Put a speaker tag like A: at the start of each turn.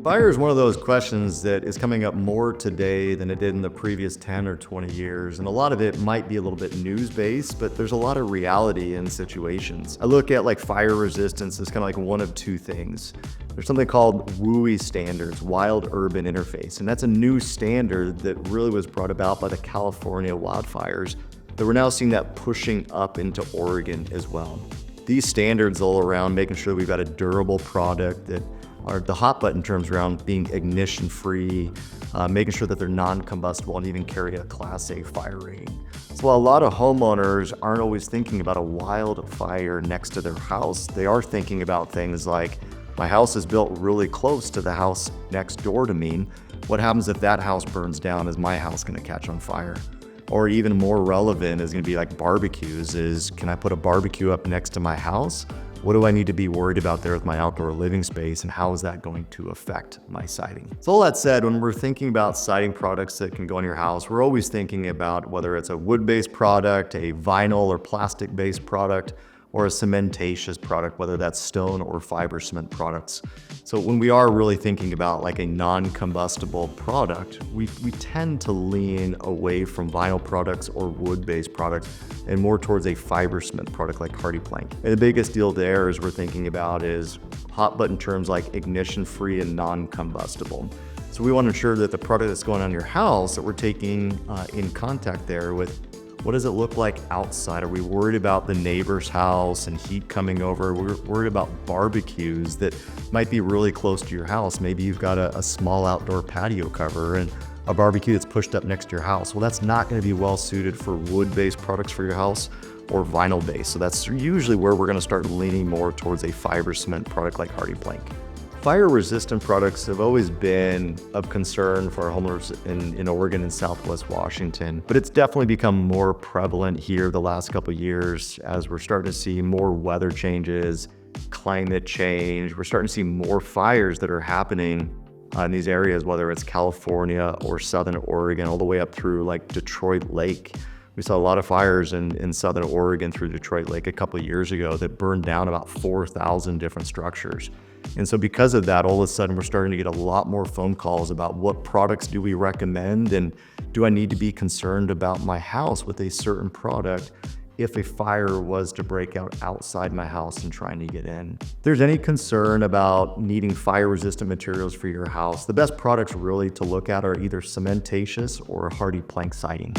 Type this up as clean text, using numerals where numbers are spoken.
A: Fire is one of those questions that is coming up more today than it did in the previous 10 or 20 years. And a lot of it might be a little bit news-based, but there's a lot of reality in situations. I look at like fire resistance as kind of like one of two things. There's something called WUI Standards, Wild Urban Interface. And that's a new standard that really was brought about by the California wildfires that we're now seeing that pushing up into Oregon as well. These standards all around making sure that we've got a durable product that are the hot button terms around being ignition free, making sure that they're non-combustible and even carry a Class A fire rating. So while a lot of homeowners aren't always thinking about a wildfire next to their house, they are thinking about things like, my house is built really close to the house next door to me. What happens if that house burns down? Is my house gonna catch on fire? Or even more relevant is gonna be like barbecues, is can I put a barbecue up next to my house? What do I need to be worried about there with my outdoor living space, and how is that going to affect my siding? So all that said, when we're thinking about siding products that can go on your house, we're always thinking about whether it's a wood-based product, a vinyl or plastic-based product, or a cementatious product, whether that's stone or fiber cement products. So when we are really thinking about like a non-combustible product, we tend to lean away from vinyl products or wood-based products and more towards a fiber cement product like Hardie plank. And the biggest deal there is we're thinking about is hot button terms like ignition free and non-combustible. So we want to ensure that the product that's going on your house that we're taking in contact there with, what does it look like outside? Are we worried about the neighbor's house and heat coming over? We're worried about barbecues that might be really close to your house. Maybe you've got a small outdoor patio cover and a barbecue that's pushed up next to your house. Well, that's not gonna be well suited for wood-based products for your house or vinyl-based. So that's usually where we're gonna start leaning more towards a fiber cement product like Hardie plank. Fire-resistant products have always been of concern for our homeowners in Oregon and Southwest Washington, but it's definitely become more prevalent here the last couple of years as we're starting to see more weather changes, climate change. We're starting to see more fires that are happening in these areas, whether it's California or Southern Oregon, all the way up through like Detroit Lake. We saw a lot of fires in Southern Oregon through Detroit Lake a couple of years ago that burned down about 4,000 different structures. And so because of that, all of a sudden we're starting to get a lot more phone calls about what products do we recommend, and do I need to be concerned about my house with a certain product if a fire was to break out outside my house and trying to get in. If there's any concern about needing fire-resistant materials for your house, the best products really to look at are either cementatious or Hardie plank siding.